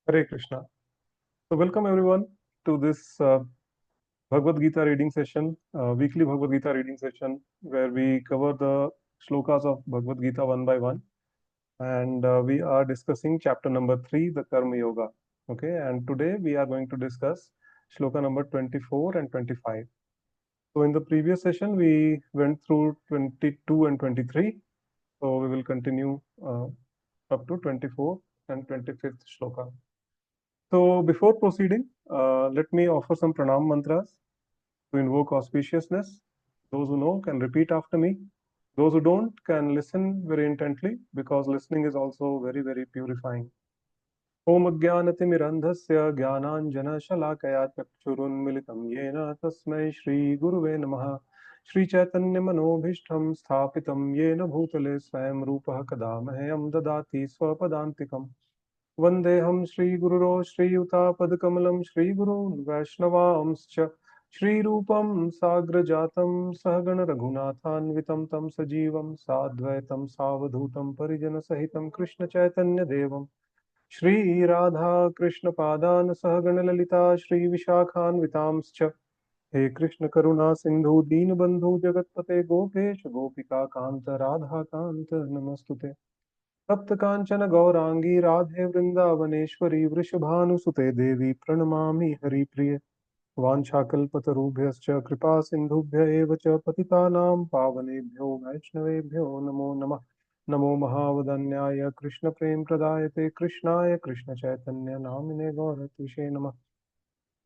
Hare Krishna. So, welcome everyone to this Bhagavad Gita reading session, weekly Bhagavad Gita reading session, where we cover the shlokas of Bhagavad Gita one by one. And we are discussing chapter number 3, the Karma Yoga. Okay, and today we are going to discuss shloka number 24 and 25. So, in the previous session, we went through 22 and 23. So, we will continue up to 24 and 25th shloka. So, before proceeding, let me offer some pranam mantras to invoke auspiciousness. Those who know can repeat after me. Those who don't can listen very intently because listening is also very, very purifying. Om Ajnanatimirandhasya Jnananjana Chakshurunmilitam Yena Tasmai Shri Guruve Namaha Shri Chaitanya Manobhishtam Sthapitam Yena Bhutale Swayam Rupaha Kadamahayam Dadati Swapadantikam Vandeham Shri Gururo Shri Yuta Padakamalam Shri Guru Vaishnavamscha Shri Rupam Sagrajatam Sahagana Raghunathanvitam Tam Sajivam Sadvaitam Savadhutam Parijana Sahitam Krishna Chaitanya Devam Shri Radha Krishna Padan Sahagana Lalita Shri Vishakhanvitamscha He Krishna Karuna Sindhu Deenabandhu Jagatpate Gopesh Gopika Kanta Radha Kanta Namastute तप्त कांचन गौरांगी राधे वृंदावनेश्वरी वृषभानुसुते देवी प्रणमामि हरिप्रिये वाञ्छाकल्पतरुभ्यश्च कृपा सिन्धुभ्य एव च पतितानां पावनेभ्यो वैष्णवेभ्यो नमो नमः नमो महावदन्याय कृष्ण प्रेम प्रदायते कृष्णाय कृष्ण चैतन्य नामिने गौरत्विषे नमः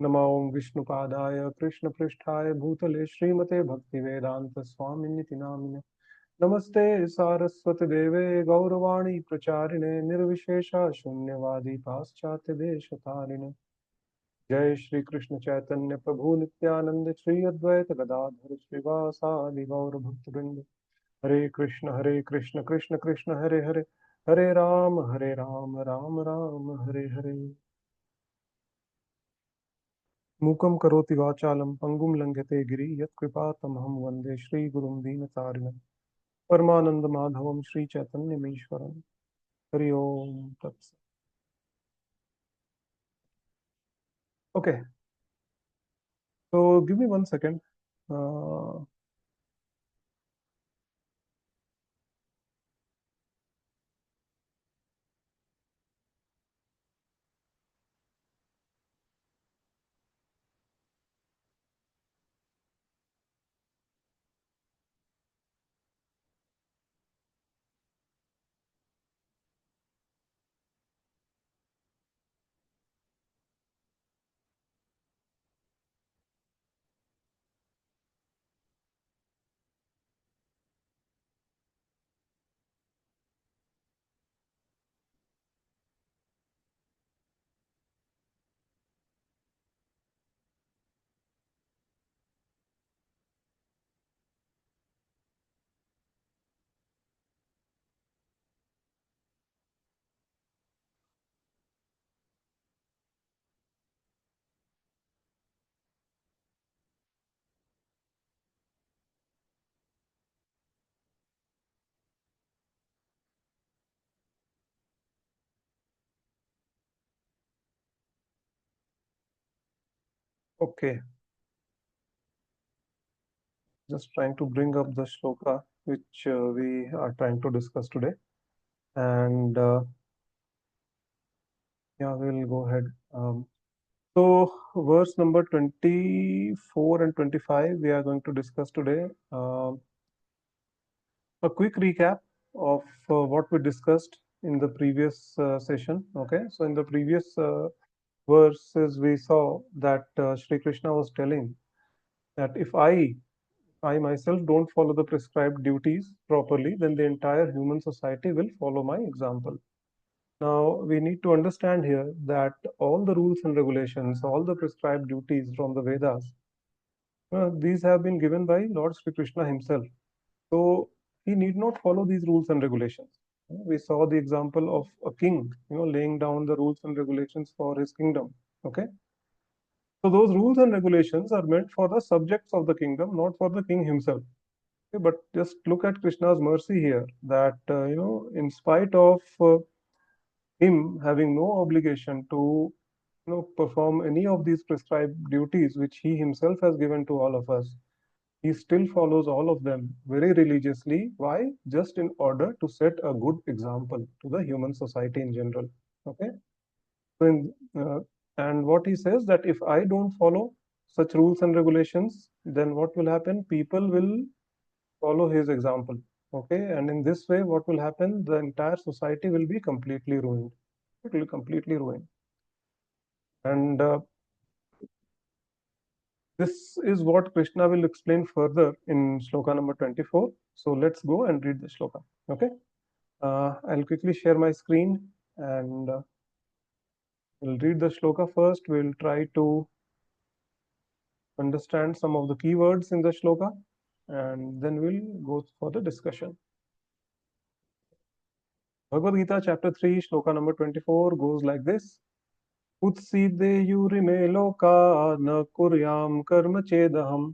नमो विष्णुपादाय कृष्ण पृष्ठाय भूतले श्रीमते भक्तिवेदांत स्वामिनिति नामिने नमस्ते सारस्वती देवे गौरवाणी प्रचारिणे निर्विशेषा शून्यवादी पाश्चात्य देशतारिणे जय श्री कृष्ण चैतन्य प्रभु नित्यानंद श्री अद्वैत गदाधर श्रीवासादि गौर भक्तवृंद हरे कृष्ण कृष्ण कृष्ण हरे हरे हरे राम राम राम हरे हरे मूकं करोति वाचालं पंगुं लंघयते गिरि यत्कृपातमहं वन्दे श्रीगुरुं दीनतारिणं परमानंद माधवम श्री चैतन्यमीश्वरम हरि ओम तत्सत. Okay, so give me 1 second. Uh, okay, just trying to bring up the shloka which we are trying to discuss today, and yeah, we'll go ahead. So, verse number 24 and 25, we are going to discuss today. A quick recap of what we discussed in the previous session. Okay, so in the previous verses, we saw that Sri Krishna was telling that if I myself don't follow the prescribed duties properly, then the entire human society will follow my example. Now, we need to understand here that all the rules and regulations, all the prescribed duties from the Vedas, these have been given by Lord Sri Krishna himself. So he need not follow these rules and regulations. We saw the example of a king, laying down the rules and regulations for his kingdom. Okay. So those rules and regulations are meant for the subjects of the kingdom, not for the king himself. Okay, but just look at Krishna's mercy here that, in spite of him having no obligation to perform any of these prescribed duties which he himself has given to all of us, he still follows all of them very religiously. Why? Just in order to set a good example to the human society in general. Okay. So and what he says that if I don't follow such rules and regulations, then what will happen? People will follow his example. Okay. And in this way, what will happen? The entire society will be completely ruined. It will be completely ruined. And this is what Krishna will explain further in Sloka number 24. So let's go and read the Sloka. Okay. I'll quickly share my screen and we'll read the Shloka first. We'll try to understand some of the keywords in the Shloka and then we'll go for the discussion. Bhagavad Gita chapter 3, Shloka number 24 goes like this. Utsideyurime loka na kuryam karma chedaham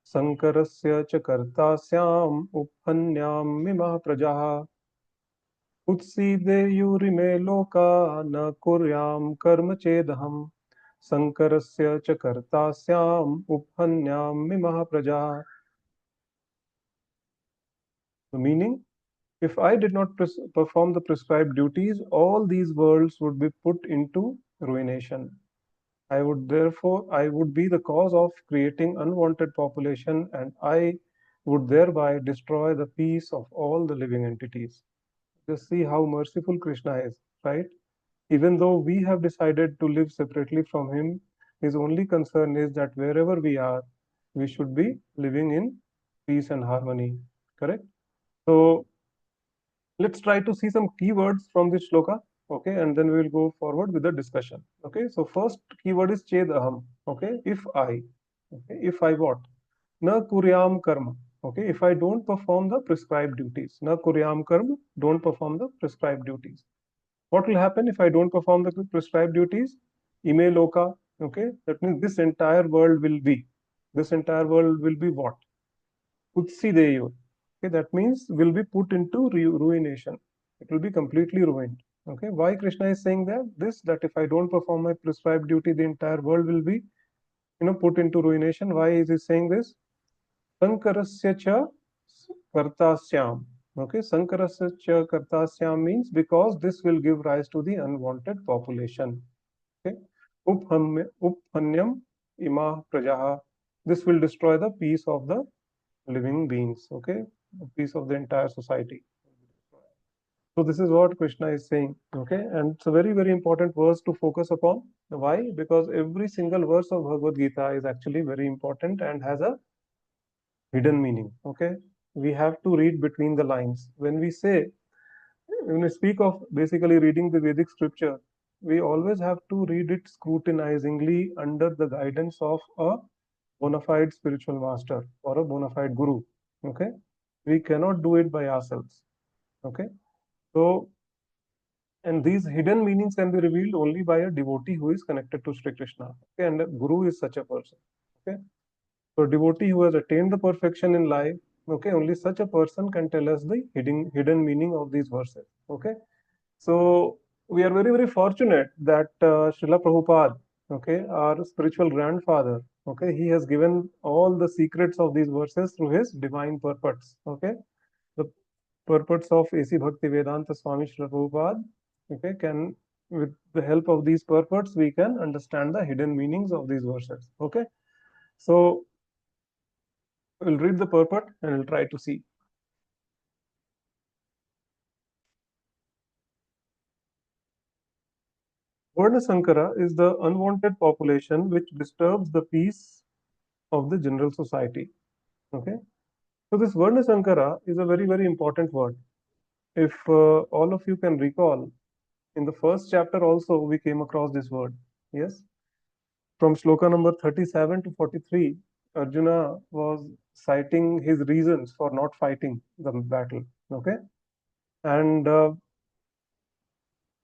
sankarasya च कर्तास्याम उपहन्याम मिमः प्रजाः उत्सीदेयुरिमे लोका न कुर्याम कर्म चेदहम संकरस्य च कर्तास्याम उपहन्याम मिमः प्रजाः. The meaning: if I did not perform the prescribed duties, all these worlds would be put into ruination. I would be the cause of creating unwanted population, and I would thereby destroy the peace of all the living entities. Just see how merciful Krishna is, right? Even though we have decided to live separately from him, his only concern is that wherever we are, we should be living in peace and harmony. Correct? So let's try to see some keywords from this shloka. Okay, and then we will go forward with the discussion. Okay, so first keyword is chedaham. Okay, if I. Okay, if I what? Na kuryam karma. Okay, if I don't perform the prescribed duties. Na kuryam karma, don't perform the prescribed duties. What will happen if I don't perform the prescribed duties? Ime loka. Okay, that means this entire world will be. This entire world will be what? Utsideyur. Okay, that means will be put into ruination. It will be completely ruined. Okay, why Krishna is saying that? That if I don't perform my prescribed duty, the entire world will be, put into ruination. Why is he saying this? Sankarasya cha kartasyam. Okay, Sankarasya cha kartasyam means because this will give rise to the unwanted population. Okay, uphanyam ima prajaha. This will destroy the peace of the living beings. Okay, the peace of the entire society. So this is what Krishna is saying. Okay, and it's a very, very important verse to focus upon. Why? Because every single verse of Bhagavad Gita is actually very important and has a hidden meaning. Okay, we have to read between the lines. When we speak of basically reading the Vedic scripture, we always have to read it scrutinizingly under the guidance of a bona fide spiritual master or a bona fide guru. Okay, we cannot do it by ourselves. Okay, so and these hidden meanings can be revealed only by a devotee who is connected to Sri Krishna. Okay, and a guru is such a person. Okay, so a devotee who has attained the perfection in life. Okay, only such a person can tell us the hidden meaning of these verses. Okay, so we are very, very fortunate that Srila Prabhupada, okay, our spiritual grandfather, okay, he has given all the secrets of these verses through his divine purports. Okay, the purports of A.C. Bhakti Vedanta Swami Srila Prabhupada, okay, with the help of these purports, we can understand the hidden meanings of these verses. Okay, so we'll read the purport and we'll try to see. Varna Sankara is the unwanted population which disturbs the peace of the general society. Okay, so this Varna Sankara is a very, very important word. If all of you can recall, in the first chapter also we came across this word. Yes, from Sloka number 37 to 43, Arjuna was citing his reasons for not fighting the battle. Okay, and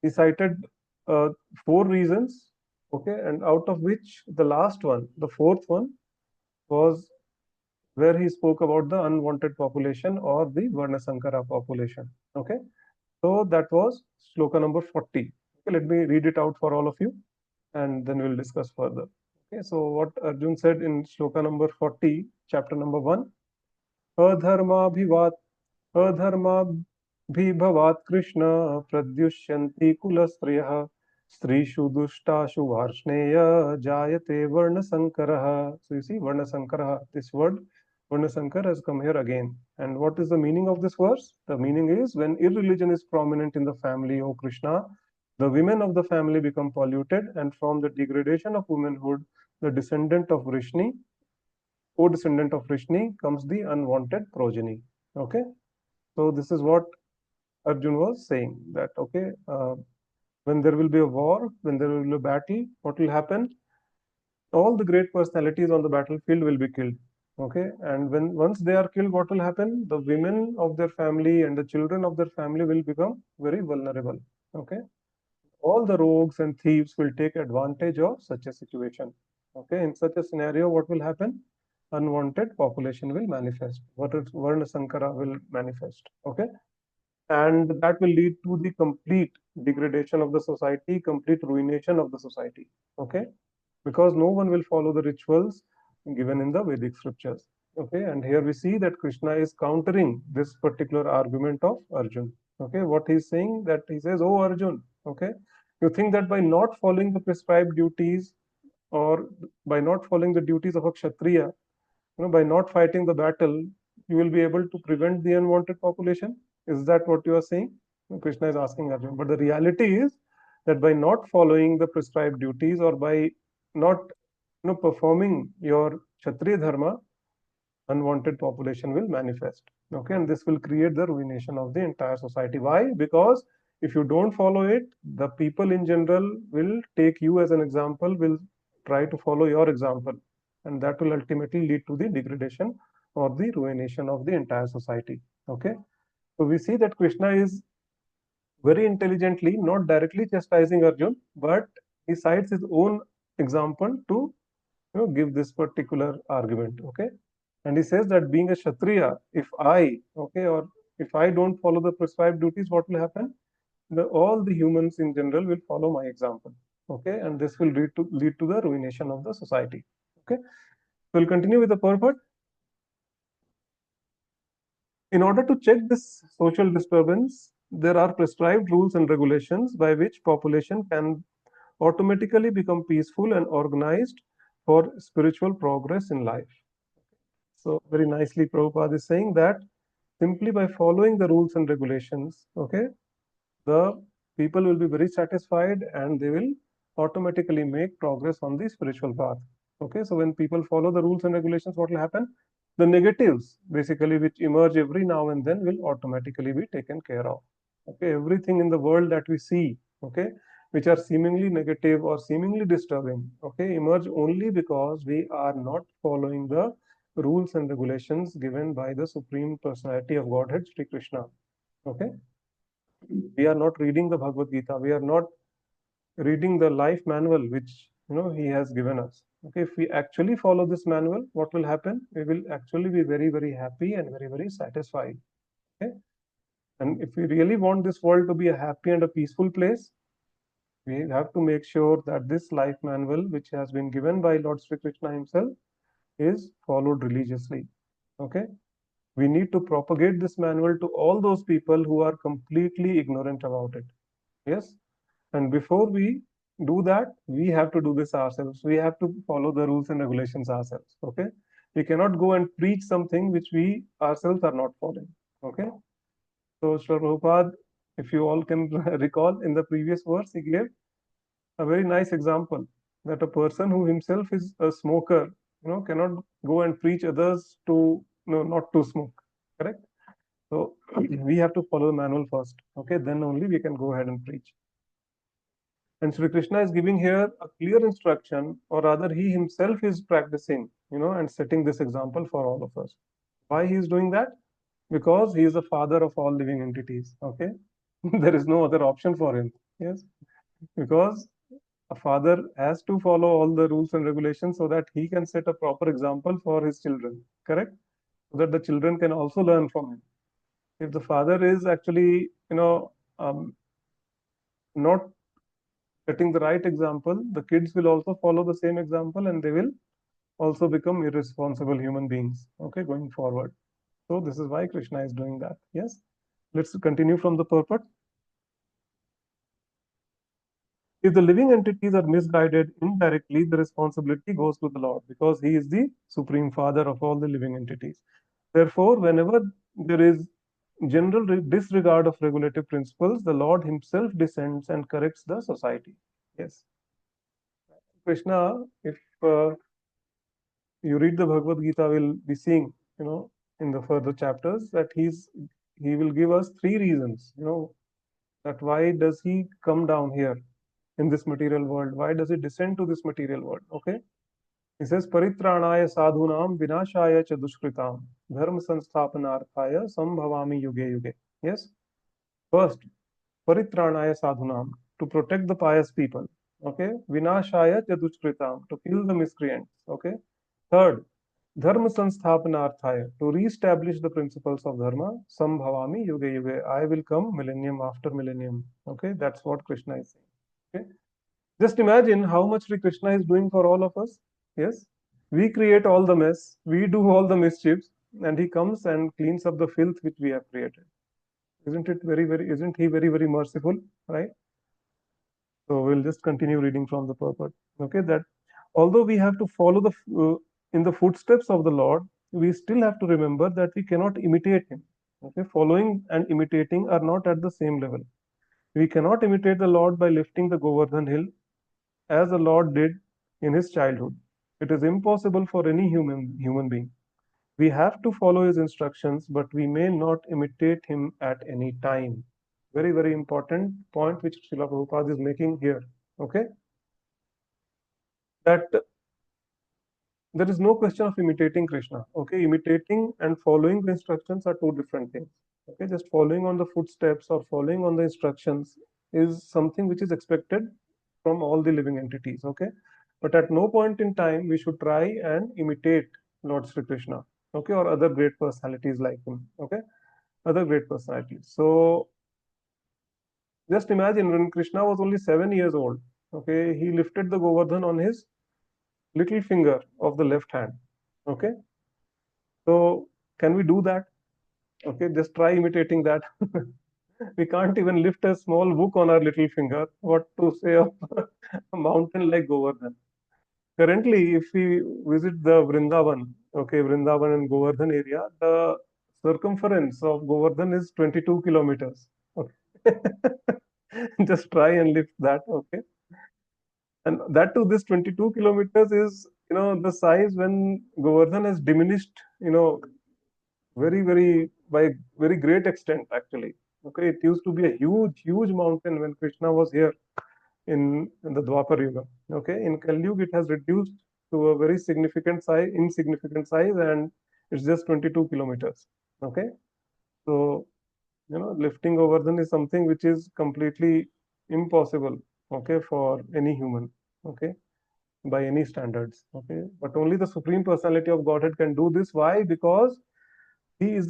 he cited uh, four reasons. Okay, and out of which the last one, the fourth one, was where he spoke about the unwanted population or the Varna Sankara population. Okay, so that was Sloka number 40. Okay, let me read it out for all of you, and then we'll discuss further. Okay, so what Arjun said in Sloka number 40, chapter number 1, Adharmabhivat अधर्माभिभवात् Krishna प्रद्युष्यन्ति कुलस्त्रियः स्त्रीषु दुष्टाशु वार्ष्णेय जायते वर्णसंकरः. So you see Varnasankarah, this word Varnasankar has come here again. And what is the meaning of this verse? The meaning is when irreligion is prominent in the family, O Krishna, the women of the family become polluted, and from the degradation of womanhood, the descendant of Vrishni, co-descendant of Vrishni, comes the unwanted progeny. Okay. So this is what Arjun was saying, that okay, when there will be a war, when there will be a battle, what will happen? All the great personalities on the battlefield will be killed. Okay, and when once they are killed, what will happen? The women of their family and the children of their family will become very vulnerable. Okay, all the rogues and thieves will take advantage of such a situation. Okay, in such a scenario, what will happen? Unwanted population will manifest. What is Varna Sankara will manifest. Okay, and that will lead to the complete degradation of the society, complete ruination of the society. Okay, because no one will follow the rituals given in the Vedic scriptures. Okay, and here we see that Krishna is countering this particular argument of Arjun. Okay, what he's saying, that he says, "Oh Arjun, okay, you think that by not following the prescribed duties, or by not following the duties of a kshatriya, by not fighting the battle, you will be able to prevent the unwanted population? Is that what you are saying?" Krishna is asking Arjuna. But the reality is that by not following the prescribed duties, or by not performing your Kshatriya dharma, unwanted population will manifest. Okay, and this will create the ruination of the entire society. Why? Because if you don't follow it, the people in general will take you as an example, will try to follow your example, and that will ultimately lead to the degradation or the ruination of the entire society. Okay, so we see that Krishna is very intelligently not directly chastising Arjun, but he cites his own example to give this particular argument. Okay, and he says that being a Kshatriya, if I, okay, or if I don't follow the prescribed duties, what will happen? All the humans in general will follow my example. Okay, and this will lead to the ruination of the society. Okay, so we'll continue with the purport. In order to check this social disturbance, there are prescribed rules and regulations by which population can automatically become peaceful and organized for spiritual progress in life. So very nicely Prabhupada is saying that simply by following the rules and regulations, okay, the people will be very satisfied and they will automatically make progress on the spiritual path. Okay, so when people follow the rules and regulations, what will happen? The negatives, basically, which emerge every now and then, will automatically be taken care of. Okay, everything in the world that we see, okay, which are seemingly negative or seemingly disturbing, okay, emerge only because we are not following the rules and regulations given by the Supreme Personality of Godhead, Sri Krishna. Okay, we are not reading the Bhagavad Gita. We are not reading the life manual which he has given us. Okay, if we actually follow this manual, what will happen? We will actually be very, very happy and very, very satisfied. Okay, and if we really want this world to be a happy and a peaceful place, we have to make sure that this life manual, which has been given by Lord Sri Krishna himself, is followed religiously. Okay, we need to propagate this manual to all those people who are completely ignorant about it. Yes, and before we do that, we have to do this ourselves. We have to follow the rules and regulations ourselves. Okay, we cannot go and preach something which we ourselves are not following. Okay, so Sri Prabhupada, if you all can recall, in the previous verse he gave a very nice example, that a person who himself is a smoker, cannot go and preach others to not to smoke. Correct. So we have to follow the manual first. Okay, then only we can go ahead and preach. And Sri Krishna is giving here a clear instruction, or rather, he himself is practicing, and setting this example for all of us. Why he is doing that? Because he is the father of all living entities. Okay, there is no other option for him. Yes, because a father has to follow all the rules and regulations so that he can set a proper example for his children. Correct, so that the children can also learn from him. If the father is actually, not setting the right example, the kids will also follow the same example and they will also become irresponsible human beings, okay, going forward. So this is why Krishna is doing that. Yes. Let's continue from the purport. If the living entities are misguided indirectly, the responsibility goes to the Lord because He is the supreme father of all the living entities. Therefore, whenever there is general disregard of regulative principles, the Lord Himself descends and corrects the society. Yes. Krishna, if you read the Bhagavad Gita, will be seeing, in the further chapters that he will give us three reasons, that why does he come down here in this material world? Why does he descend to this material world? Okay. He says, Paritranaya sadhunam vinashaya cha dushkritam dharma sansthapanarthaya sambhavami yuge yuge. Yes. First, Paritranaya sadhunam, to protect the pious people. Okay. Vinashaya cha dushkritam, to kill the miscreants. Okay. Third, Dharma Sansthapanarthaya, to re-establish the principles of Dharma, Sambhavami Yuge Yuge. I will come millennium after millennium. Okay, that's what Krishna is saying. Okay, just imagine how much Sri Krishna is doing for all of us. Yes, we create all the mess, we do all the mischiefs, and he comes and cleans up the filth which we have created. Isn't it isn't he very, very merciful, right? So we'll just continue reading from the purport. Okay, that although we have to follow in the footsteps of the Lord, we still have to remember that we cannot imitate Him. Okay, following and imitating are not at the same level. We cannot imitate the Lord by lifting the Govardhan hill as the Lord did in His childhood. It is impossible for any human being. We have to follow His instructions, but we may not imitate Him at any time. Very, very important point which Srila Prabhupada is making here. Okay, that there is no question of imitating Krishna. Okay, imitating and following the instructions are two different things. Okay, just following on the footsteps or following on the instructions is something which is expected from all the living entities. Okay, but at no point in time we should try and imitate Lord Sri Krishna. Okay, or other great personalities like him. Okay, other great personalities. So just imagine when Krishna was only 7 years old. Okay, he lifted the Govardhan on his little finger of the left hand. Okay, so can we do that? Okay, just try imitating that. We can't even lift a small book on our little finger. What to say of a mountain like Govardhan? Currently, if we visit the Vrindavan, okay, Vrindavan and Govardhan area, the circumference of Govardhan is 22 kilometers. Okay. Just try and lift that. Okay. And that too, this 22 kilometers is, the size when Govardhan has diminished, very, very, by very great extent, actually. Okay, it used to be a huge, huge mountain when Krishna was here in the Dwapar Yuga. Okay, in Kali Yuga, it has reduced to a very insignificant size, and it's just 22 kilometers. Okay, so lifting Govardhan is something which is completely impossible. Okay, for any human. Okay, by any standards. Okay, but only the Supreme Personality of Godhead can do this. Why? Because he is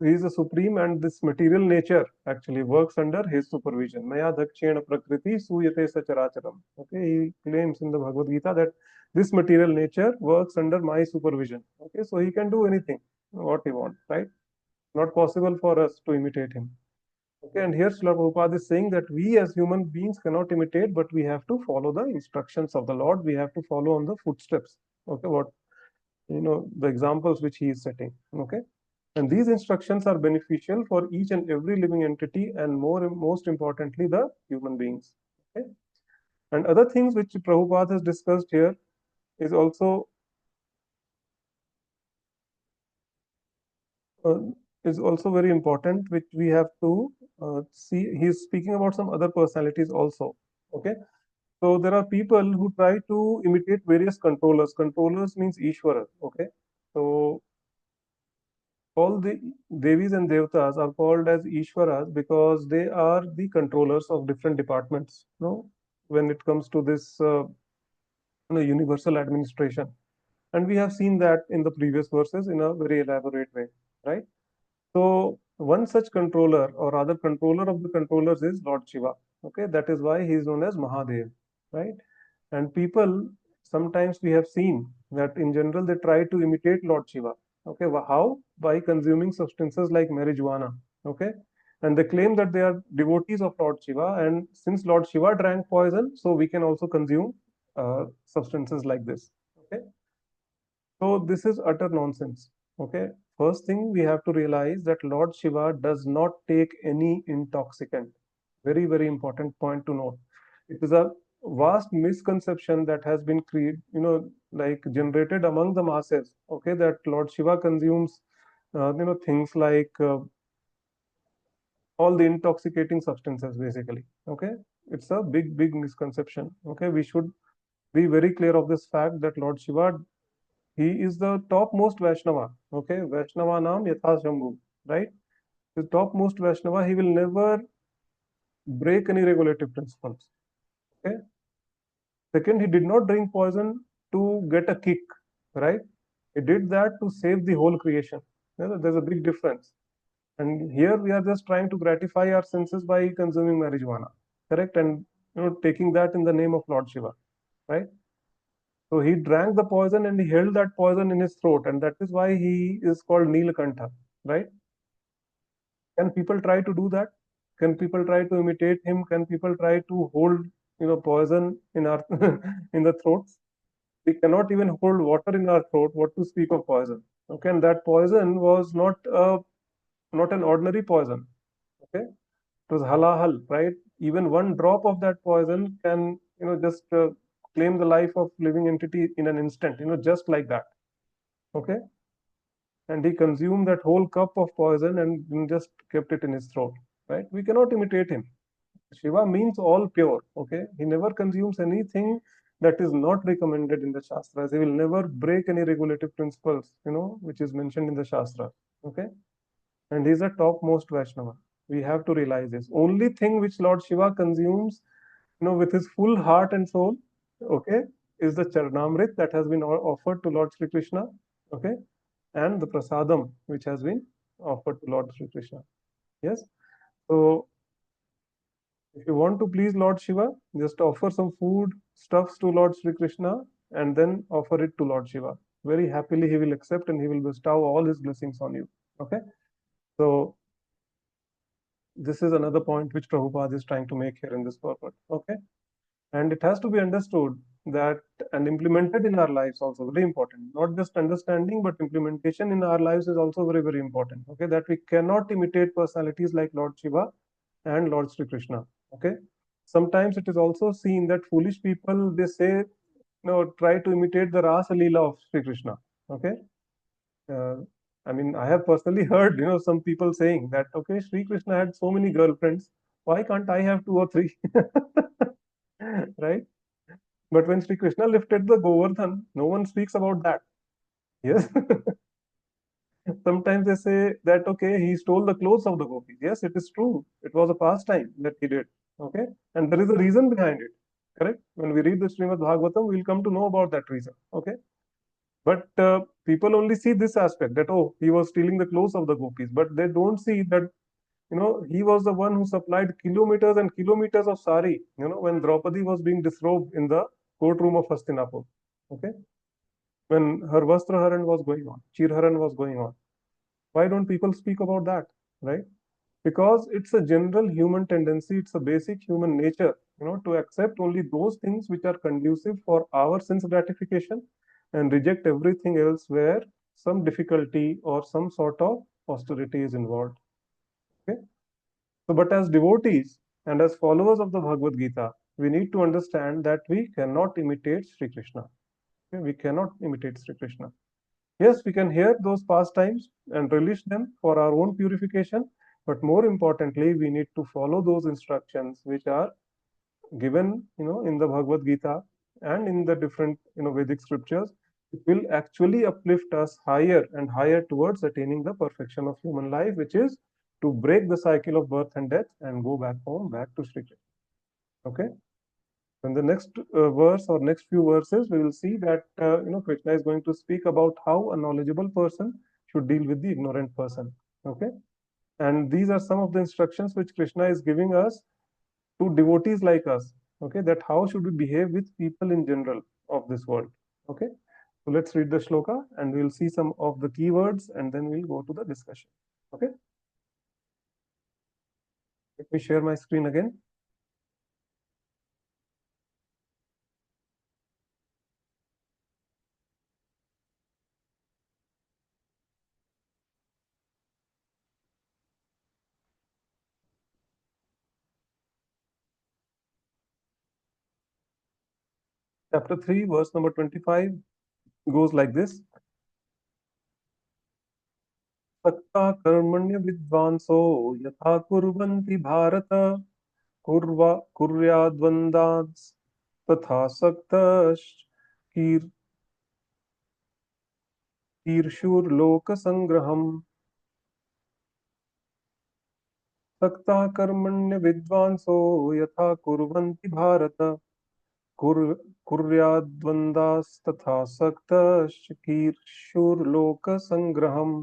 he is the supreme, and this material nature actually works under his supervision. Maya dakshena prakriti suyate sacharacharam. Okay, he claims in the Bhagavad Gita that this material nature works under my supervision. Okay, so he can do anything what he wants, right? Not possible for us to imitate him. Okay, and here Srila Prabhupada is saying that we as human beings cannot imitate, but we have to follow the instructions of the Lord. We have to follow on the footsteps. Okay, what the examples which he is setting. Okay, and these instructions are beneficial for each and every living entity, and most importantly, the human beings. Okay, and other things which Prabhupada has discussed here is also uh, very important, which we have to see. He is speaking about some other personalities also. Okay, so there are people who try to imitate various controllers. Controllers means Ishvara. Okay, so all the Devis and Devtas are called as Ishwaras because they are the controllers of different departments. When it comes to this universal administration. And we have seen that in the previous verses in a very elaborate way, right? So one such controller, or rather controller of the controllers, is Lord Shiva. Okay, that is why he is known as Mahadev, right? And people, sometimes we have seen that in general they try to imitate Lord Shiva. Okay, how? By consuming substances like marijuana. Okay, and they claim that they are devotees of Lord Shiva, and since Lord Shiva drank poison, so we can also consume substances like this. Okay, so this is utter nonsense. Okay, first thing we have to realize that Lord Shiva does not take any intoxicant. Very, very important point to note. It is a vast misconception that has been created, like generated among the masses. Okay, that Lord Shiva consumes, things like all the intoxicating substances, basically. Okay, it's a big, big misconception. Okay, we should be very clear of this fact that Lord Shiva, he is the topmost Vaishnava. Okay, Vaishnava Nam Yatha Shambhu, right? The topmost Vaishnava, he will never break any regulative principles. Okay. Second, he did not drink poison to get a kick, right? He did that to save the whole creation. There's a big difference. And here we are just trying to gratify our senses by consuming marijuana, correct? And taking that in the name of Lord Shiva, right? So he drank the poison and he held that poison in his throat, and that is why he is called Neelakantha, right? Can people try to do that? Can people try to imitate him? Can people try to hold, poison in our in the throats? We cannot even hold water in our throat. What to speak of poison? Okay, and that poison was not an ordinary poison. Okay, it was halahal, right? Even one drop of that poison can, just claim the life of living entity in an instant. Just like that. Okay, and he consumed that whole cup of poison and just kept it in his throat, right? We cannot imitate him. Shiva means all pure. Okay, he never consumes anything that is not recommended in the Shastras. He will never break any regulative principles, which is mentioned in the Shastra. Okay, and he's a topmost Vaishnava. We have to realize this. Only thing which Lord Shiva consumes, with his full heart and soul, okay, is the Charnamrit that has been offered to Lord Sri Krishna. Okay, and the prasadam which has been offered to Lord Sri Krishna. Yes. So if you want to please Lord Shiva, just offer some food, stuffs to Lord Sri Krishna, and then offer it to Lord Shiva. Very happily he will accept and he will bestow all his blessings on you. Okay. So this is another point which Prabhupada is trying to make here in this purport. Okay. And it has to be understood that and implemented in our lives also very important. Not just understanding, but implementation in our lives is also very, very important. Okay, that we cannot imitate personalities like Lord Shiva and Lord Sri Krishna. Okay, sometimes it is also seen that foolish people, they say, try to imitate the Rasa Leela of Sri Krishna. Okay, uh, I mean, I have personally heard, some people saying that, okay, Sri Krishna had so many girlfriends, why can't I have two or three? Right? But when Sri Krishna lifted the Govardhan, no one speaks about that. Yes. Sometimes they say that, okay, he stole the clothes of the gopis. Yes, it is true. It was a pastime that he did. Okay. And there is a reason behind it. Correct. When we read the Srimad Bhagavatam, we'll come to know about that reason. Okay. But people only see this aspect that, oh, he was stealing the clothes of the gopis. But they don't see that, he was the one who supplied kilometers and kilometers of sari, when Draupadi was being disrobed in the courtroom of Hastinapur. Okay. When her Vastraharan was going on, Chirharan was going on. Why don't people speak about that? Right? Because it's a general human tendency, it's a basic human nature, to accept only those things which are conducive for our sense gratification and reject everything else where some difficulty or some sort of austerity is involved. Okay. So, but as devotees and as followers of the Bhagavad Gita, we need to understand that we cannot imitate Sri Krishna. Okay? We cannot imitate Sri Krishna. Yes, we can hear those pastimes and relish them for our own purification, but more importantly, we need to follow those instructions which are given, in the Bhagavad Gita and in the different, Vedic scriptures. It will actually uplift us higher and higher towards attaining the perfection of human life, which is to break the cycle of birth and death and go back home, back to Sri Krishna. Okay. In the next verse or next few verses, we will see that Krishna is going to speak about how a knowledgeable person should deal with the ignorant person. Okay, and these are some of the instructions which Krishna is giving us to devotees like us, okay, that how should we behave with people in general of this world. Okay, so let's read the shloka and we'll see some of the keywords and then we'll go to the discussion. Okay, let me share my screen again. Chapter 3, verse number 25 goes like this. सक्ता कर्मण्य विद्वांसो यथा कुर्वन्ति भारत कुर्याद्वन्द्वात् तथा सक्तः कीर्षुर्लोकसङ्ग्रहम् सक्ता कर्मण्य विद्वांसो यथा कुर्वन्ति Bharat कुर्याद्वन्द्वास्तथा सक्तः कीर्षुर्लोकसङ्ग्रहम्.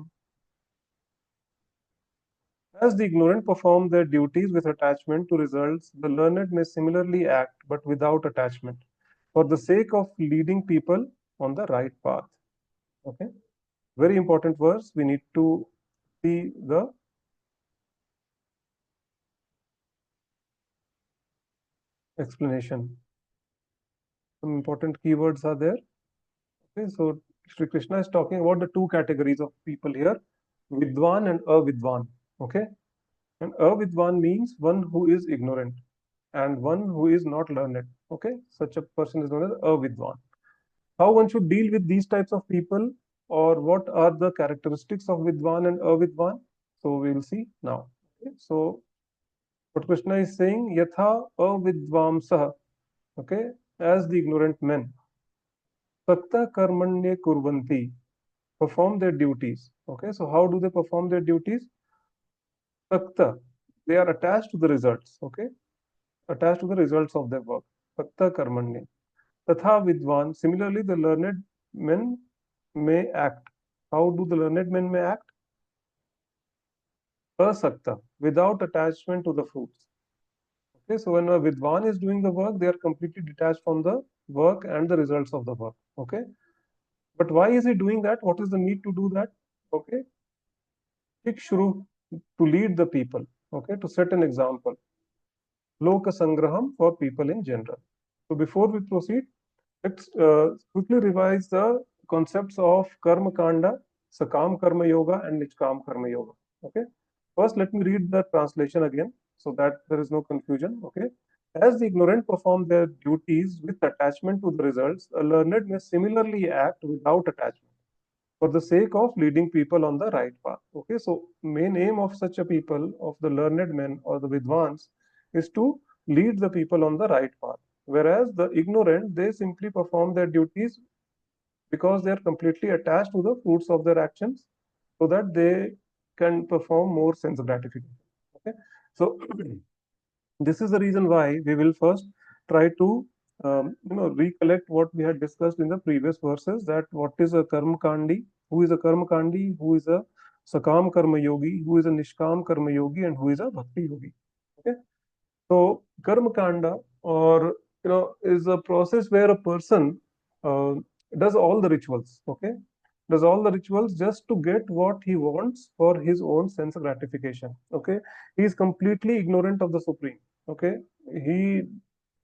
As the ignorant perform their duties with attachment to results, the learned may similarly act but without attachment for the sake of leading people on the right path. Okay, very important verse. We need to see the explanation. Some important keywords are there. Okay, so Sri Krishna is talking about the two categories of people here, Vidwan and Avidwan. Okay, and Avidwan means one who is ignorant and one who is not learned. Okay, such a person is known as Avidwan. How one should deal with these types of people, or what are the characteristics of Vidwan and Avidwan? So we will see now. Okay, so what Krishna is saying, Yatha Avidvamsah, okay, as the ignorant men, Sakta Karmanye Kurvanti, perform their duties. Okay, so how do they perform their duties? Sakta, they are attached to the results. Okay, attached to the results of their work. Sakta Karmanye. Tatha Vidwan, similarly, the learned men may act. How do the learned men may act? Asakta, without attachment to the fruits. Okay, so when a Vidwan is doing the work, they are completely detached from the work and the results of the work. Okay, but why is he doing that? What is the need to do that? Okay, Ikshuru, to lead the people. Okay, to set an example. Loka Sangraham, for people in general. So before we proceed, let's quickly revise the concepts of Karma Kanda, Sakam Karma Yoga, and Nichkam Karma Yoga. Okay. First, let me read the translation again so that there is no confusion. Okay. As the ignorant perform their duties with attachment to the results, a learned may similarly act without attachment for the sake of leading people on the right path. Okay. So, main aim of such a people, of the learned men or the Vidwans, is to lead the people on the right path. Whereas the ignorant, they simply perform their duties because they are completely attached to the fruits of their actions so that they can perform more sense gratification. Okay, so this is the reason why we will first try to recollect what we had discussed in the previous verses, that what is a karma kandi, who is a karma kandi, who is a sakam karma yogi, who is a nishkam karma yogi, and who is a bhakti yogi. Okay, so karma kanda, or is a process where a person uh, does all the rituals. Okay, does all the rituals just to get what he wants for his own sense gratification. Okay, he is completely ignorant of the supreme. Okay, he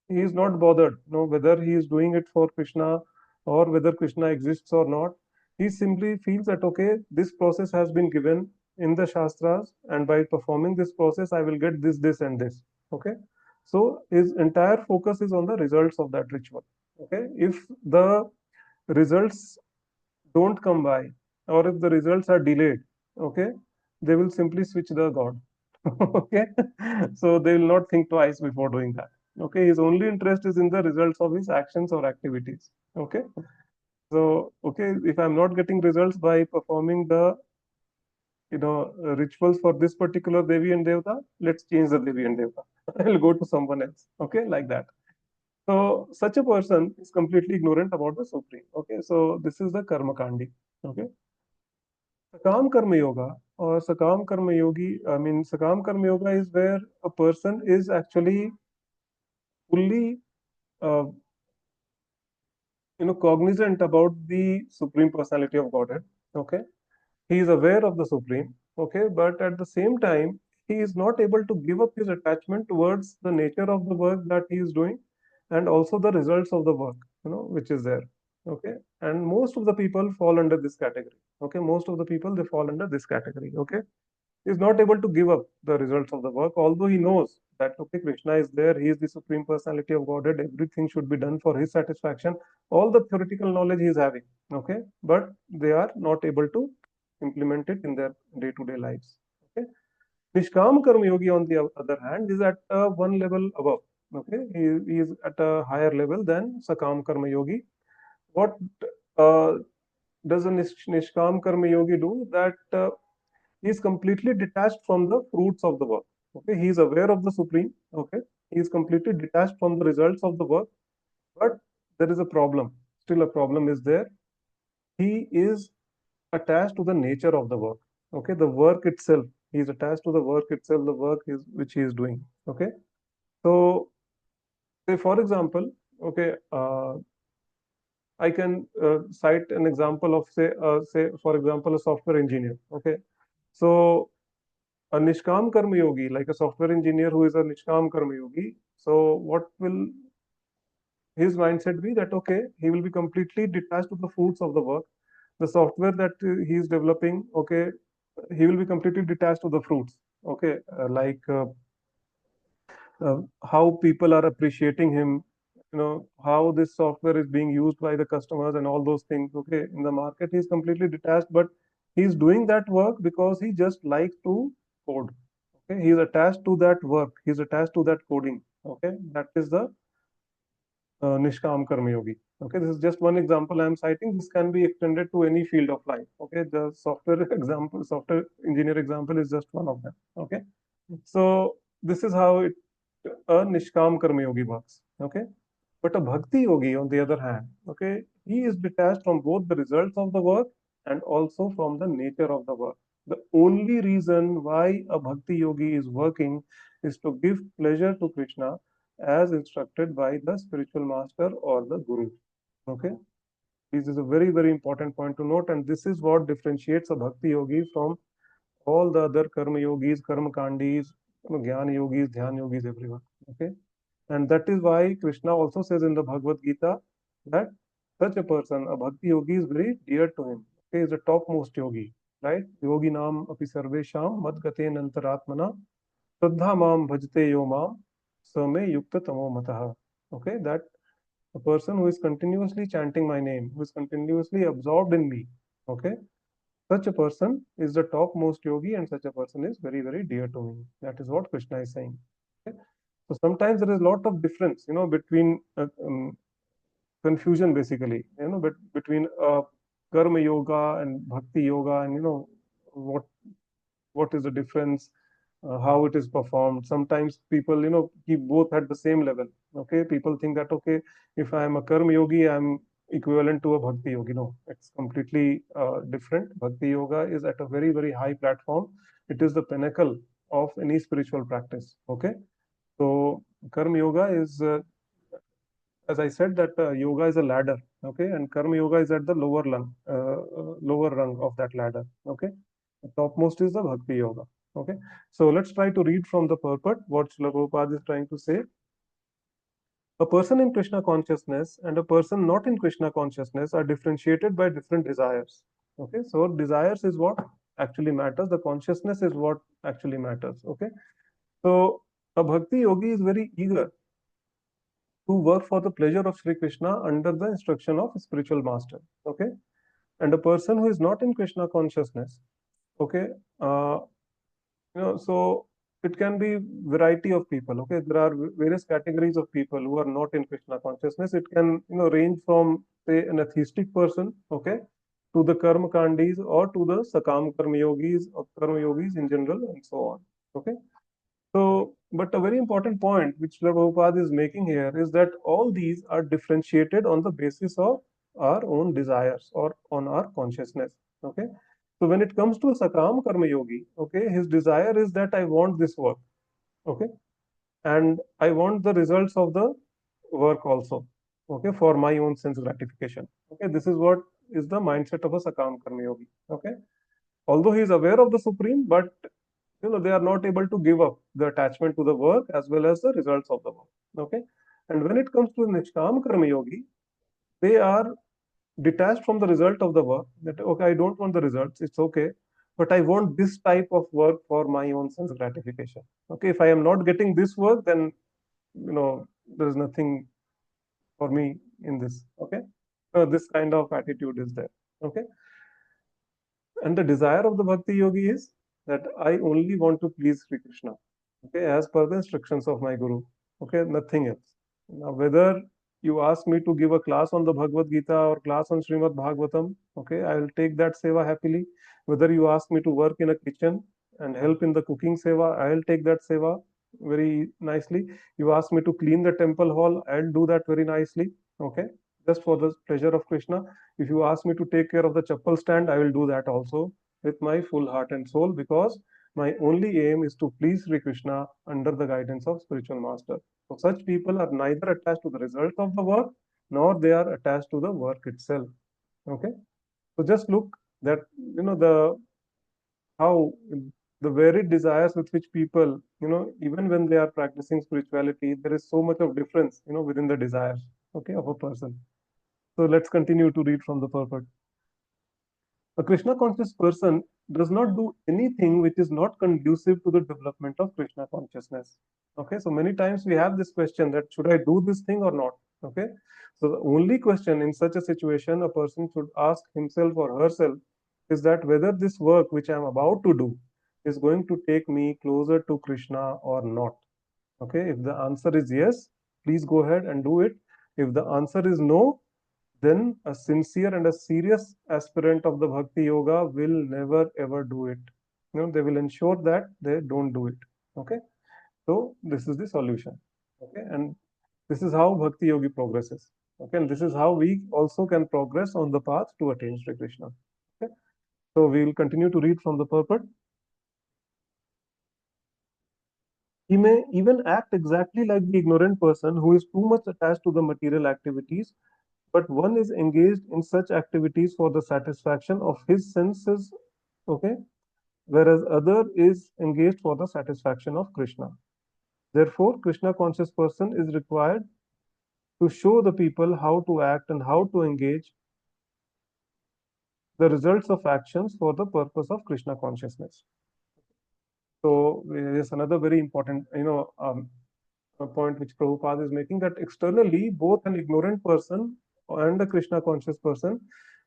he is not bothered, whether he is doing it for Krishna or whether Krishna exists or not. He simply feels that okay, this process has been given in the Shastras, and by performing this process, I will get this, this, and this. Okay, so his entire focus is on the results of that ritual. Okay, if the results don't come by, or if the results are delayed, okay, they will simply switch the god. Okay, so they will not think twice before doing that. Okay, his only interest is in the results of his actions or activities. Okay, so okay, if I'm not getting results by performing the rituals for this particular devi and devata, let's change the devi and devata. I'll go to someone else. Okay, like that. So such a person is completely ignorant about the supreme. Okay, so this is the karma kandi. Okay, Sakam Karma Yoga or Sakam Karma Yogi, I mean, Sakam Karma Yoga is where a person is actually fully uh, cognizant about the Supreme Personality of Godhead. Okay, he is aware of the Supreme. Okay, but at the same time, he is not able to give up his attachment towards the nature of the work that he is doing, and also the results of the work, which is there. Okay, and most of the people fall under this category. Okay, most of the people, they fall under this category. Okay, he is not able to give up the results of the work, although he knows that, okay, Krishna is there, he is the Supreme Personality of Godhead, everything should be done for his satisfaction, all the theoretical knowledge he is having, okay, but they are not able to implement it in their day-to-day lives. Okay. Nishkam Karma Yogi, on the other hand, is at one level above. Okay, he is at a higher level than Sakam Karma Yogi. What uh, does a Nishkam Karma Yogi do? That he is completely detached from the fruits of the work. Okay, he is aware of the Supreme. Okay, he is completely detached from the results of the work, but there is a problem. Still, a problem is there. He is attached to the nature of the work. Okay, the work itself. He is attached to the work itself. The work is which he is doing. Okay, so say for example, okay, I can cite an example of say for example a software engineer. Okay, so a Nishkam Karma Yogi, like a software engineer who is a Nishkam Karma Yogi, so what will his mindset be? That okay, he will be completely detached to the fruits of the work. The software that he is developing, okay, he will be completely detached to the fruits. Okay, how people are appreciating him, how this software is being used by the customers and all those things. Okay, in the market, he's completely detached, but he's doing that work because he just likes to code. Okay, he's attached to that work, he's attached to that coding. Okay, that is the Nishkam Karma Yogi. Okay, this is just one example I'm citing. This can be extended to any field of life. Okay, the software example, software engineer example is just one of them. Okay, so this is how a Nishkam Karma Yogi works. Okay, but a Bhakti Yogi, on the other hand, okay, he is detached from both the results of the work and also from the nature of the work. The only reason why a Bhakti Yogi is working is to give pleasure to Krishna as instructed by the spiritual master or the guru. Okay, this is a very, very important point to note, and this is what differentiates a Bhakti Yogi from all the other Karma Yogis, Karma Kandis, Jnana Yogis, Dhyan Yogis, everyone. Okay, and that is why Krishna also says in the Bhagavad Gita that such a person, a Bhakti Yogi, is very dear to him. Okay, is the topmost yogi, right? Yogi nam api sarvesham madgate nantaratmana Shraddha mam bhajte yo mam same yukta tamo mataha. Okay, that a person who is continuously chanting my name, who is continuously absorbed in me. Okay, such a person is the topmost yogi, and such a person is very, very dear to me. That is what Krishna is saying. Okay? So sometimes there is a lot of difference, between confusion basically, but between karma yoga and bhakti yoga, and what what is the difference, how it is performed. Sometimes people, keep both at the same level. Okay, people think that okay, if I am a karma yogi, I'm equivalent to a bhakti yogi. No, it's completely different. Bhakti yoga is at a very, very high platform. It is the pinnacle of any spiritual practice. Okay, so karma yoga is as I said, that yoga is a ladder, okay, and karma yoga is at the lower rung of that ladder, okay. The topmost is the bhakti yoga, okay. So let's try to read from the purport what Srila Prabhupada is trying to say. A person in Krishna consciousness and a person not in Krishna consciousness are differentiated by different desires. Okay, so desires is what actually matters. The consciousness is what actually matters. Okay, so a bhakti yogi is very eager to work for the pleasure of Sri Krishna under the instruction of a spiritual master. Okay, and a person who is not in Krishna consciousness, okay, uh, so it can be variety of people. Okay, there are various categories of people who are not in Krishna consciousness. It can range from say an atheistic person, okay, to the karma kandis or to the sakam karma yogis or karma yogis in general and so on. Okay, so, but a very important point which Prabhupada is making here is that all these are differentiated on the basis of our own desires or on our consciousness. Okay. So when it comes to Sakam Karma Yogi, okay, his desire is that I want this work. Okay. and I want the results of the work also, okay, for my own sense gratification. Okay, this is what is the mindset of a Sakam Karma Yogi. Okay, although he is aware of the Supreme, but they are not able to give up the attachment to the work as well as the results of the work. Okay, and when it comes to Nishkam Karma Yogi, they are detached from the result of the work. That okay, I don't want the results, it's okay, but I want this type of work for my own sense gratification. Okay, if I am not getting this work, then there is nothing for me in this. Okay, so this kind of attitude is there. Okay, and the desire of the bhakti yogi is that I only want to please Sri Krishna, okay, as per the instructions of my guru. Okay, nothing else. Now, whether you ask me to give a class on the Bhagavad Gita or class on Srimad Bhagavatam, okay, I will take that seva happily. Whether you ask me to work in a kitchen and help in the cooking seva, I will take that seva very nicely. You ask me to clean the temple hall, I'll do that very nicely. Okay, just for the pleasure of Krishna. If you ask me to take care of the chappal stand, I will do that also with my full heart and soul, because my only aim is to please Sri Krishna under the guidance of spiritual master. So such people are neither attached to the result of the work nor they are attached to the work itself. Okay. So just look that the how the varied desires with which people, even when they are practicing spirituality, there is so much of difference, within the desires, okay, of a person. So let's continue to read from the purport. A Krishna conscious person does not do anything which is not conducive to the development of Krishna consciousness. Okay, so many times we have this question that should I do this thing or not? Okay, so the only question in such a situation a person should ask himself or herself is that whether this work which I am about to do is going to take me closer to Krishna or not. Okay, if the answer is yes, please go ahead and do it. If the answer is no, then a sincere and a serious aspirant of the Bhakti Yoga will never ever do it. They will ensure that they don't do it. Okay, so this is the solution. Okay, and this is how Bhakti Yogi progresses. Okay, and this is how we also can progress on the path to attain Sri Krishna. Okay, so we will continue to read from the purport. He may even act exactly like the ignorant person who is too much attached to the material activities, but one is engaged in such activities for the satisfaction of his senses, okay, whereas other is engaged for the satisfaction of Krishna. Therefore, Krishna conscious person is required to show the people how to act and how to engage the results of actions for the purpose of Krishna consciousness. So, there's another very important, a point which Prabhupada is making, that externally, both an ignorant person and a Krishna conscious person,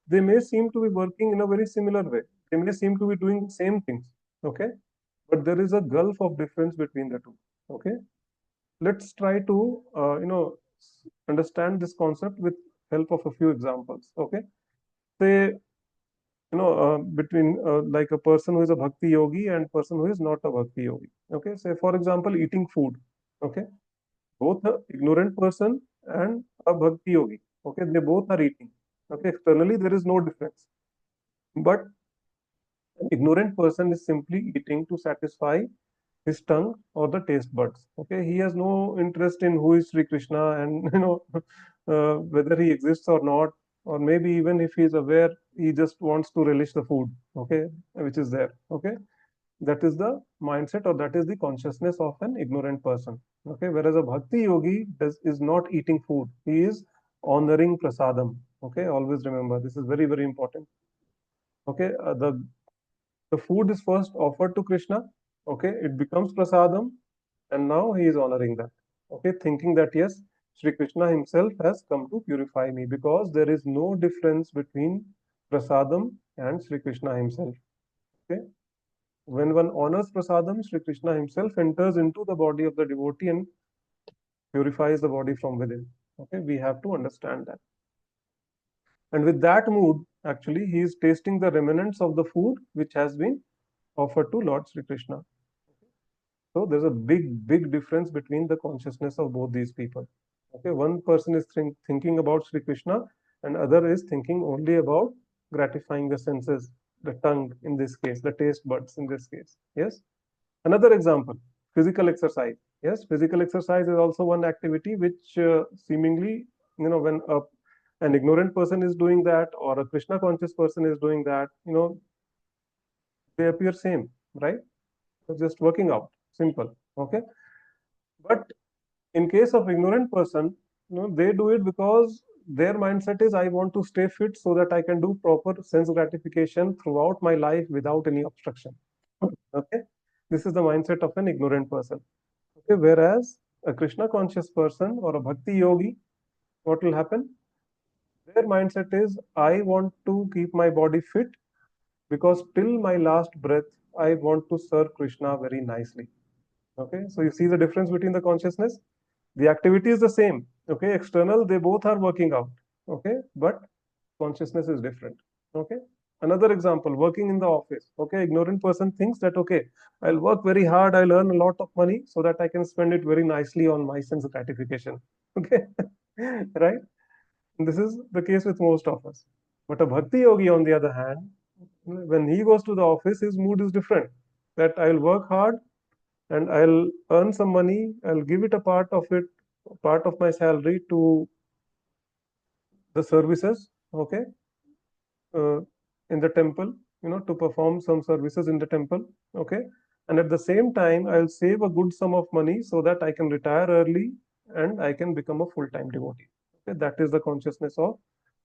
they may seem to be working in a very similar way. They may seem to be doing the same things, okay? But there is a gulf of difference between the two, okay? Let's try to, understand this concept with help of a few examples, okay? Say, between like a person who is a bhakti yogi and person who is not a bhakti yogi, okay? Say, for example, eating food, okay? Both a ignorant person and a bhakti yogi, okay, they both are eating. Okay, externally there is no difference, but an ignorant person is simply eating to satisfy his tongue or the taste buds. Okay, he has no interest in who is Sri Krishna and whether he exists or not, or maybe even if he is aware, he just wants to relish the food, okay, which is there. Okay, that is the mindset, or that is the consciousness of an ignorant person. Okay, whereas a bhakti yogi is not eating food, he is honoring prasadam. Okay, always remember, this is very very important. Okay, the food is first offered to Krishna. Okay, it becomes prasadam, and now he is honoring that. Okay, thinking that yes, Sri Krishna himself has come to purify me, because there is no difference between prasadam and Sri Krishna himself. Okay, when one honors prasadam, Sri Krishna himself enters into the body of the devotee and purifies the body from within. Okay, we have to understand that. And with that mood, actually, he is tasting the remnants of the food which has been offered to Lord Sri Krishna. So there's a big, big difference between the consciousness of both these people. Okay, one person is thinking about Sri Krishna, and other is thinking only about gratifying the senses, the tongue in this case, the taste buds in this case. Yes. Another example, physical exercise. Yes, physical exercise is also one activity which seemingly, when an ignorant person is doing that or a Krishna conscious person is doing that, they appear same, right? Just working out, simple. Okay. But in case of ignorant person, they do it because their mindset is I want to stay fit so that I can do proper sense gratification throughout my life without any obstruction. Okay. This is the mindset of an ignorant person. Okay. Whereas a Krishna conscious person or a bhakti yogi, what will happen? Their mindset is I want to keep my body fit because till my last breath, I want to serve Krishna very nicely. Okay, so you see the difference between the consciousness. The activity is the same. Okay, external, they both are working out. Okay, but consciousness is different. Okay, another example, working in the office. Okay, ignorant person thinks that okay, I'll work very hard, I'll earn a lot of money so that I can spend it very nicely on my sense gratification. Okay, right? This is the case with most of us. But a bhakti yogi, on the other hand, when he goes to the office, his mood is different. That I'll work hard and I'll earn some money, I'll give it a part of my salary to the services, okay, uh, in the temple, to perform some services in the temple, okay. And at the same time, I'll save a good sum of money so that I can retire early and I can become a full-time devotee. Okay, that is the consciousness of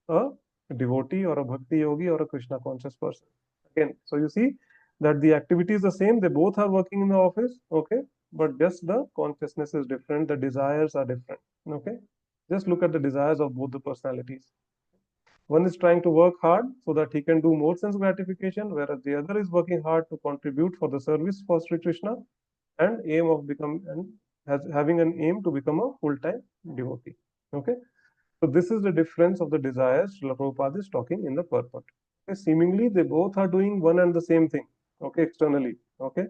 a devotee or a bhakti yogi or a Krishna conscious person. Again, so you see that the activity is the same, they both are working in the office, okay, but just the consciousness is different, the desires are different, okay. Just look at the desires of both the personalities. One is trying to work hard so that he can do more sense gratification, whereas the other is working hard to contribute for the service for Sri Krishna and aim of become and having an aim to become a full-time devotee. Okay. So this is the difference of the desires Srila Prabhupada is talking in the purport. Okay, seemingly they both are doing one and the same thing. Okay, externally. Okay,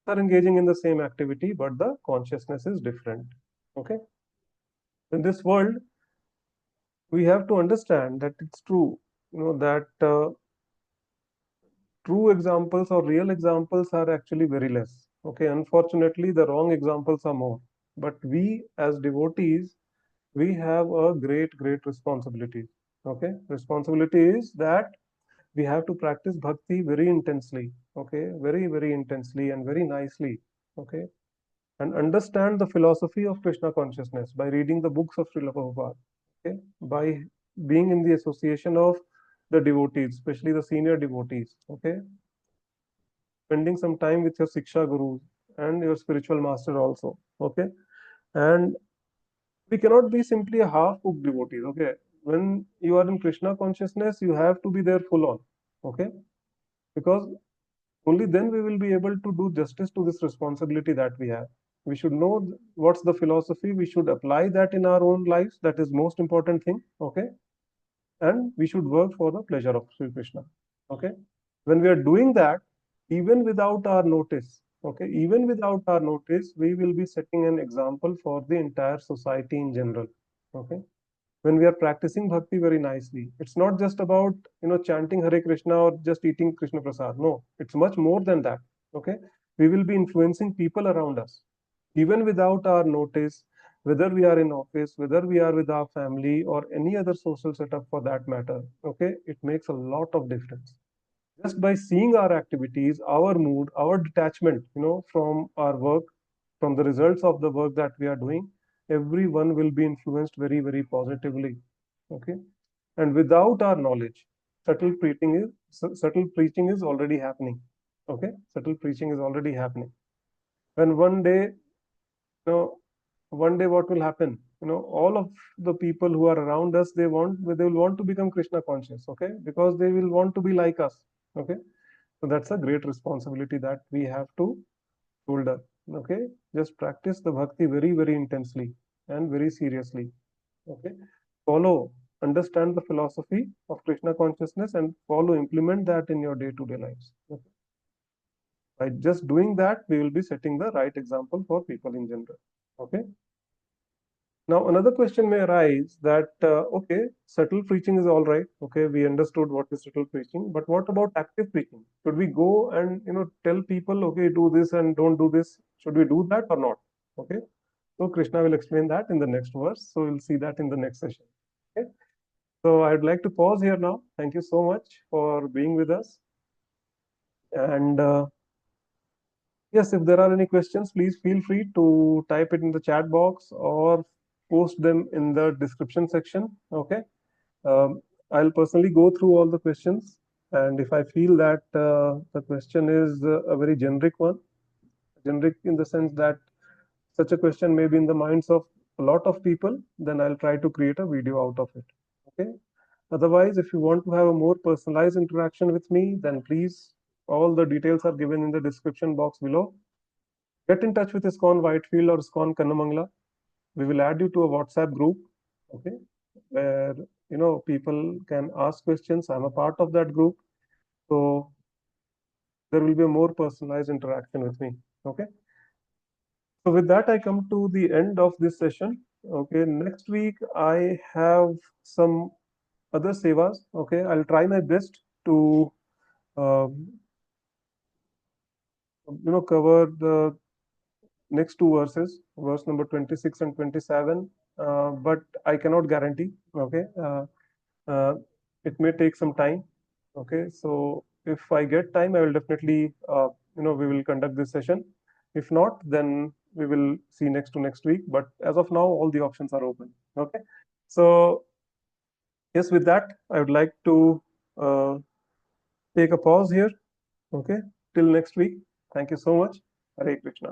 they are engaging in the same activity, but the consciousness is different. Okay, in this world, we have to understand that it's true. That true examples or real examples are actually very less. Okay, unfortunately, the wrong examples are more. But we as devotees, we have a great responsibility. Okay, responsibility is that we have to practice bhakti very intensely. Okay, very intensely and very nicely. Okay, and understand the philosophy of Krishna consciousness by reading the books of Srila Prabhupada. Okay, by being in the association of the devotees, especially the senior devotees. Okay, spending some time with your Siksha Guru and your spiritual master also. Okay, and we cannot be simply a half-cooked devotee. Okay, when you are in Krishna consciousness, you have to be there full on. Okay, because only then we will be able to do justice to this responsibility that we have. We should know what's the philosophy. We should apply that in our own lives. That is most important thing. Okay, and we should work for the pleasure of Sri Krishna. Okay, when we are doing that, even without our notice, okay, even without our notice, we will be setting an example for the entire society in general. Okay, when we are practicing bhakti very nicely, it's not just about chanting Hare Krishna or just eating Krishna Prasad. No, it's much more than that. Okay, we will be influencing people around us even without our notice, whether we are in office, whether we are with our family or any other social setup for that matter. Okay, it makes a lot of difference. Just by seeing our activities, our mood, our detachment, from our work, from the results of the work that we are doing, everyone will be influenced very positively. Okay, and without our knowledge, subtle preaching is already happening. Okay, subtle preaching is already happening. When know, one day what will happen? All of the people who are around us, they will want to become Krishna conscious, okay? Because they will want to be like us, okay? So that's a great responsibility that we have to shoulder, okay? Just practice the bhakti very intensely and very seriously, okay? Follow, understand the philosophy of Krishna consciousness and follow, implement that in your day-to-day lives. Okay? By just doing that, we will be setting the right example for people in general. Okay. Now, another question may arise that, okay, subtle preaching is all right. Okay, we understood what is subtle preaching, but what about active preaching? Should we go and, tell people, okay, do this and don't do this? Should we do that or not? Okay, so Krishna will explain that in the next verse. So we'll see that in the next session. Okay, so I'd like to pause here now. Thank you so much for being with us. And yes, if there are any questions, please feel free to type it in the chat box or post them in the description section. Okay, I'll personally go through all the questions, and if I feel that the question is a very generic one, generic in the sense that such a question may be in the minds of a lot of people, then I'll try to create a video out of it. Okay. Otherwise, if you want to have a more personalized interaction with me, then please, all the details are given in the description box below. Get in touch with ISKCON Whitefield or ISKCON Kannamangala. We will add you to a WhatsApp group, okay, where people can ask questions. I'm a part of that group, so there will be a more personalized interaction with me. Okay. So with that, I come to the end of this session. Okay. Next week, I have some other sevas. Okay. I'll try my best to cover the next two verses, verse number 26 and 27. But I cannot guarantee. Okay. Uh, it may take some time. Okay. So if I get time, I will definitely, we will conduct this session. If not, then we will see next week. But as of now, all the options are open. Okay. So yes, with that, I would like to uh, take a pause here. Okay. Till next week. Thank you so much. Hare Krishna.